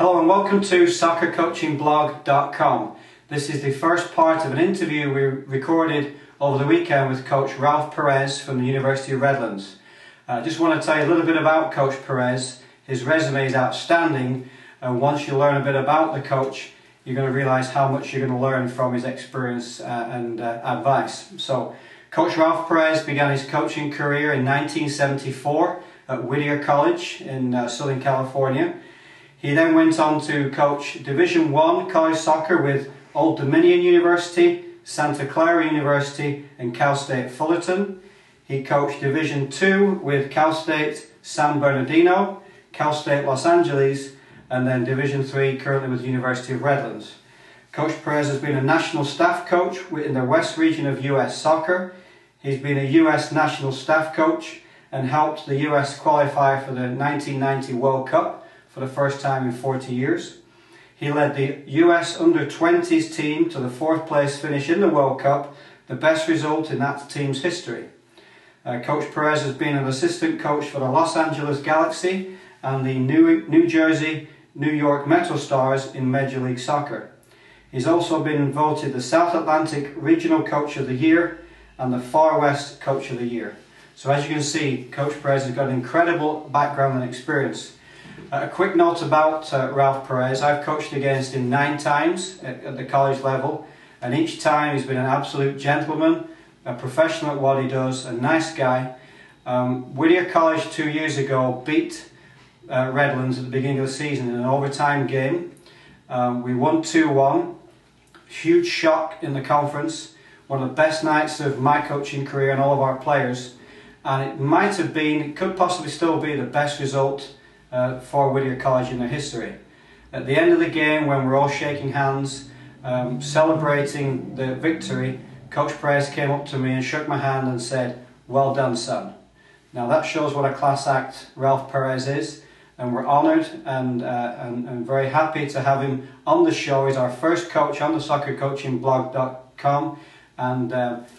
Hello and welcome to soccercoachingblog.com. This is the first part of an interview we recorded over the weekend with Coach Ralph Perez from the University of Redlands. I just want to tell you a little bit about Coach Perez. His resume is outstanding, and once you learn a bit about the coach, you're going to realise how much you're going to learn from his experience and advice. So, Coach Ralph Perez began his coaching career in 1974 at Whittier College in Southern California. He then went on to coach Division I college soccer with Old Dominion University, Santa Clara University and Cal State Fullerton. He coached Division II with Cal State San Bernardino, Cal State Los Angeles, and then Division III currently with the University of Redlands. Coach Perez has been a national staff coach in the West region of US Soccer. He's been a US national staff coach and helped the US qualify for the 1990 World Cup for the first time in 40 years. He led the US under-20s team to the 4th place finish in the World Cup, the best result in that team's history. Coach Perez has been an assistant coach for the Los Angeles Galaxy and the New Jersey, New York Metro Stars in Major League Soccer. He's also been voted the South Atlantic Regional Coach of the Year and the Far West Coach of the Year. So as you can see, Coach Perez has got an incredible background and experience. A quick note about Ralph Perez. I've coached against him 9 times at the college level, and each time he's been an absolute gentleman, a professional at what he does, a nice guy. Whittier College 2 years ago beat Redlands at the beginning of the season in an overtime game. We won 2-1. Huge shock in the conference. One of the best nights of my coaching career and all of our players. And it might have been, it could possibly still be the best result for Whittier College in their history. At the end of the game, when we're all shaking hands, celebrating the victory, Coach Perez came up to me and shook my hand and said, "Well done, son." Now that shows what a class act Ralph Perez is, and we're honoured and very happy to have him on the show. He's our first coach on the soccercoachingblog.com, and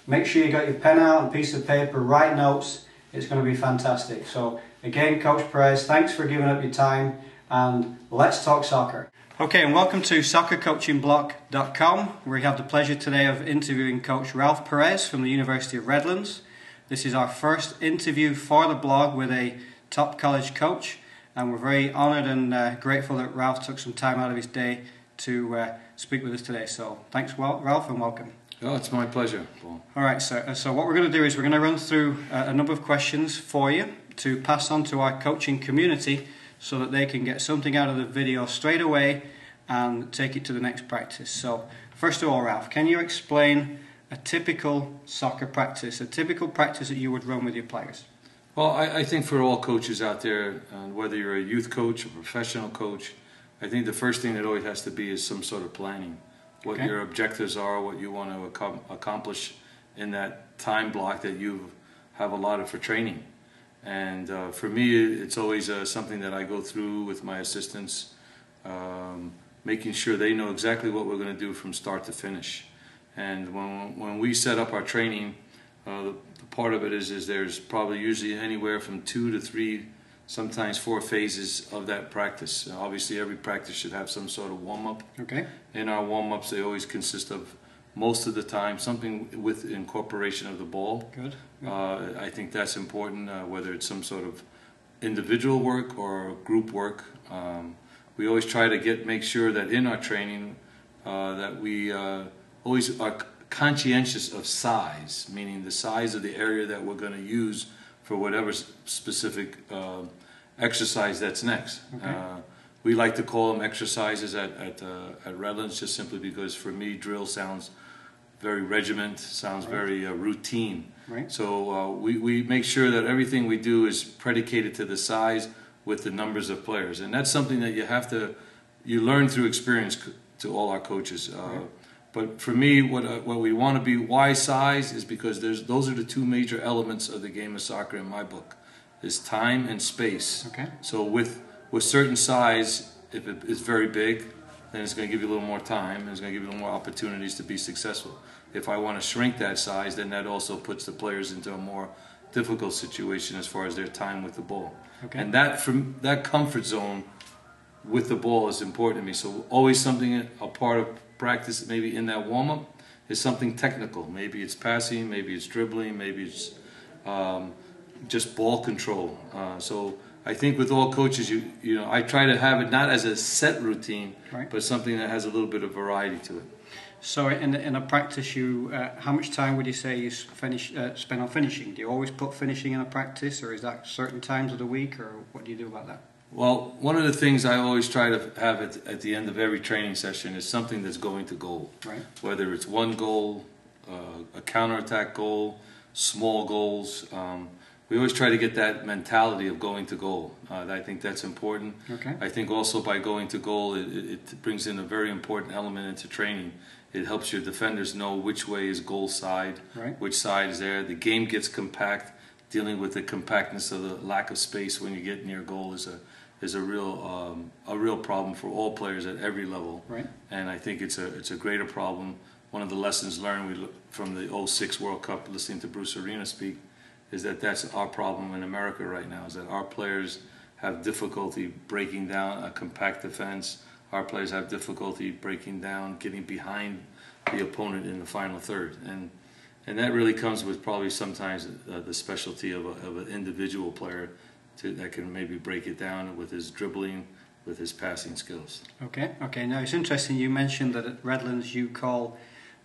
make sure you got your pen out and piece of paper, write notes. It's going to be fantastic. So again, Coach Perez, thanks for giving up your time, and let's talk soccer. Okay, and welcome to soccercoachingblog.com. We have the pleasure today of interviewing Coach Ralph Perez from the University of Redlands. This is our first interview for the blog with a top college coach, and we're very honoured and grateful that Ralph took some time out of his day to speak with us today. So thanks, Ralph, and welcome. Oh, it's my pleasure, Paul. All right, sir. So what we're going to do is we're going to run through a number of questions for you to pass on to our coaching community so that they can get something out of the video straight away and take it to the next practice. So first of all, Ralph, can you explain a typical soccer practice, a typical practice that you would run with your players? Well, I think for all coaches out there, whether you're a youth coach, a professional coach, I think the first thing that always has to be is some sort of planning. What your objectives are, what you want to accomplish in that time block that you have allotted for training. And for me, it's always something that I go through with my assistants, making sure they know exactly what we're going to do from start to finish. And when we set up our training, the part of it is there's probably usually anywhere from 2 to 3, sometimes 4 phases of that practice. Obviously, every practice should have some sort of warm-up. Okay. In our warm-ups, they always consist of, most of the time, something with incorporation of the ball. Good. I think that's important, whether it's some sort of individual work or group work. We always try to make sure that in our training that we always are conscientious of size, meaning the size of the area that we're going to use for whatever specific exercise that's next. Okay. We like to call them exercises at Redlands, just simply because for me drill sounds very regiment, sounds very routine. Right. So we make sure that everything we do is predicated to the size with the numbers of players, and that's something that you learn through experience to all our coaches. Right. But for me, what we want to be, why size, is because those are the 2 major elements of the game of soccer in my book, is time and space. Okay. So with certain size, if it is very big, then it's going to give you a little more time, and it's going to give you a little more opportunities to be successful. If I want to shrink that size, then that also puts the players into a more difficult situation as far as their time with the ball. Okay. And that comfort zone with the ball is important to me. So always something, a part of practice, maybe in that warm-up, is something technical. Maybe it's passing, maybe it's dribbling, maybe it's just ball control. So I think with all coaches, you know, I try to have it not as a set routine, right, but something that has a little bit of variety to it. So in a practice, how much time would you say you spend on finishing? Do you always put finishing in a practice, or is that certain times of the week, or what do you do about that? Well, one of the things I always try to have at the end of every training session is something that's going to goal. Right. Whether it's one goal, a counterattack goal, small goals. We always try to get that mentality of going to goal. I think that's important. Okay. I think also by going to goal, it brings in a very important element into training. It helps your defenders know which way is goal side, right, which side is there. The game gets compact. Dealing with the compactness of the lack of space when you get near goal is a real problem for all players at every level. Right. And I think it's a greater problem. One of the lessons learned from the '06 World Cup, listening to Bruce Arena speak, is that that's our problem in America right now, is that our players have difficulty breaking down a compact defense. Our players have difficulty breaking down, getting behind the opponent in the final third. And that really comes with probably sometimes the specialty of an individual player that can maybe break it down with his dribbling, with his passing skills. Okay. Now it's interesting you mentioned that at Redlands you call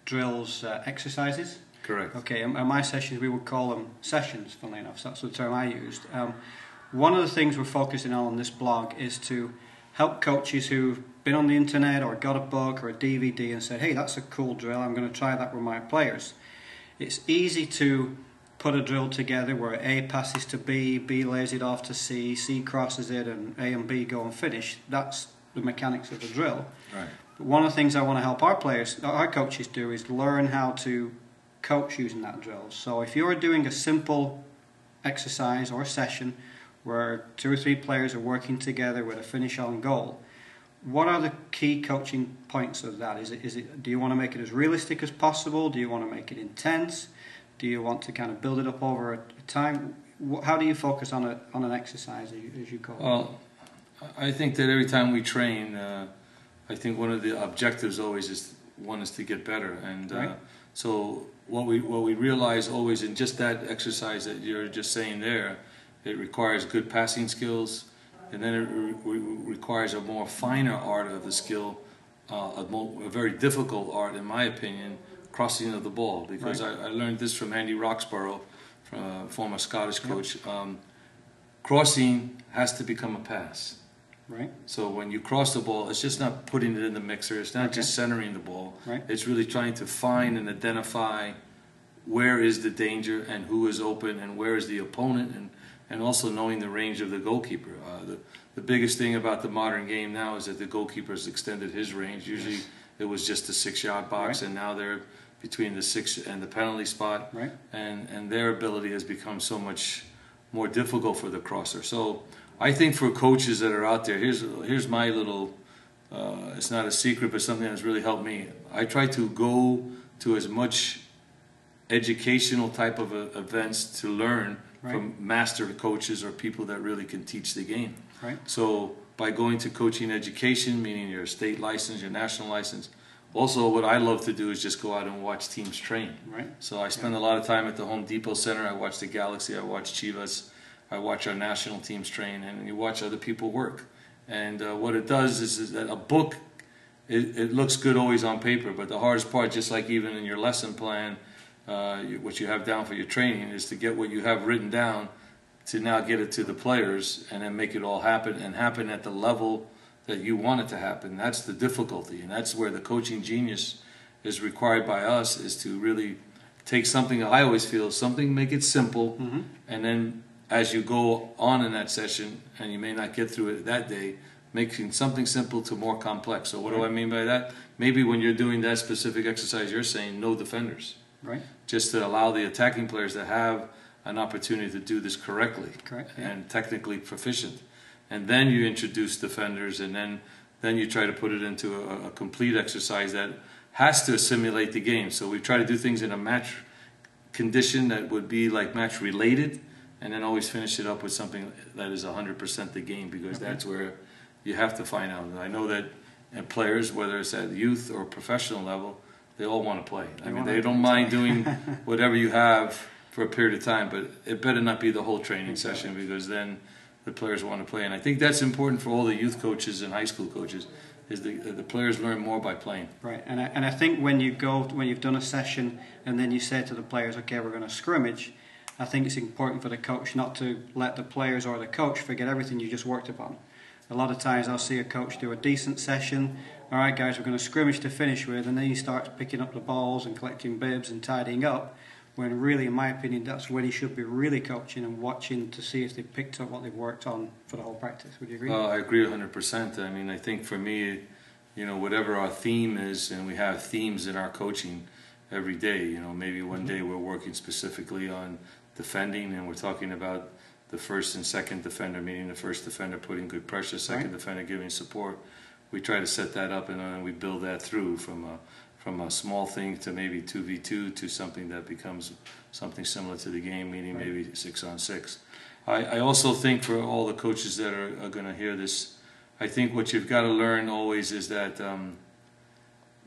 drills exercises. Correct. Okay, in my sessions we would call them sessions, funnily enough, so that's the term I used. One of the things we're focusing on this blog is to help coaches who've been on the internet or got a book or a DVD and said, hey, that's a cool drill, I'm going to try that with my players. It's easy to put a drill together where A passes to B, B lays it off to C crosses it, and A and B go and finish. That's the mechanics of the drill. Right. But one of the things I want to help our coaches do is learn how to coach using that drill. So if you're doing a simple exercise or a session where 2 or 3 players are working together with a finish on goal, what are the key coaching points of that? Is it do you want to make it as realistic as possible? Do you want to make it intense? Do you want to kind of build it up over a time? How do you focus on an exercise, as you call it? Well, I think that every time we train, I think one of the objectives always is to get better, and right. So what we realize always in just that exercise that you're just saying there, it requires good passing skills, and then it requires a more finer art of the skill, a very difficult art, in my opinion, crossing of the ball. Because right. I learned this from Andy Roxburgh, former Scottish coach. Yep. Crossing has to become a pass. Right. So when you cross the ball, it's just not putting it in the mixer. It's not just centering the ball. Right. It's really trying to find and identify where is the danger and who is open and where is the opponent, and also knowing the range of the goalkeeper. The biggest thing about the modern game now is that the goalkeeper has extended his range. Usually it was just a 6-yard box, right. And now they're between the 6 and the penalty spot, right. And their ability has become so much more difficult for the crosser. So I think for coaches that are out there, here's my little, it's not a secret, but something that's really helped me. I try to go to as much educational type of events to learn right. from master coaches or people that really can teach the game. Right. So by going to coaching education, meaning your state license, your national license, also what I love to do is just go out and watch teams train. Right. So I spend a lot of time at the Home Depot Center. I watch the Galaxy, I watch Chivas, I watch our national teams train, and you watch other people work. And what it does is that a book, it looks good always on paper, but the hardest part, just like even in your lesson plan, what you have down for your training, is to get what you have written down to now get it to the players and then make it all happen, and happen at the level that you want it to happen. That's the difficulty, and that's where the coaching genius is required by us, is to really take something, I always feel, make it simple, mm-hmm. and then as you go on in that session, and you may not get through it that day, making something simple to more complex. So what do I mean by that? Maybe when you're doing that specific exercise, you're saying no defenders. Right. Just to allow the attacking players to have an opportunity to do this correctly. Correct, yeah. And technically proficient. And then you introduce defenders, and then you try to put it into a complete exercise that has to assimilate the game. So we try to do things in a match condition that would be like match related, and then always finish it up with something that is 100% the game, because that's where you have to find out. And I know that players, whether it's at youth or professional level, they all want to play. I mean, they don't mind doing whatever you have for a period of time, but it better not be the whole training session, because then the players want to play. And I think that's important for all the youth coaches and high school coaches, is the players learn more by playing. Right, and I think when you've done a session and then you say to the players, okay, we're going to scrimmage, I think it's important for the coach not to let the players or the coach forget everything you just worked upon. A lot of times I'll see a coach do a decent session, all right guys, we're going to scrimmage to finish with, and then he starts picking up the balls and collecting bibs and tidying up, when really, in my opinion, that's when he should be really coaching and watching to see if they've picked up what they've worked on for the whole practice. Would you agree? I agree 100%. I mean, I think for me, whatever our theme is, and we have themes in our coaching every day, maybe one day we're working specifically on defending, and we're talking about the first and second defender, meaning the first defender putting good pressure, second defender giving support. We try to set that up, and then we build that through from a small thing to maybe 2v2 to something that becomes something similar to the game, meaning maybe 6-on-6. I also think for all the coaches that are going to hear this, I think what you've got to learn always is that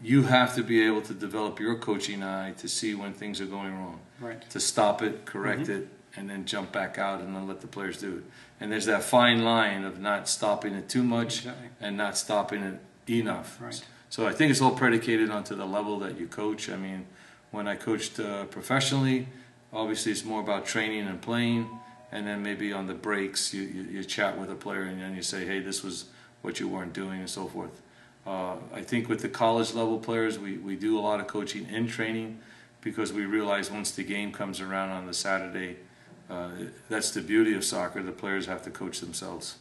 you have to be able to develop your coaching eye to see when things are going wrong, to stop it, correct it, and then jump back out and then let the players do it. And there's that fine line of not stopping it too much and not stopping it enough. So I think it's all predicated onto the level that you coach. I mean, when I coached professionally, obviously it's more about training and playing, and then maybe on the breaks you chat with a player and then you say, hey, this was what you weren't doing, and so forth. I think with the college level players, we do a lot of coaching in training, because we realize once the game comes around on the Saturday, that's the beauty of soccer, the players have to coach themselves.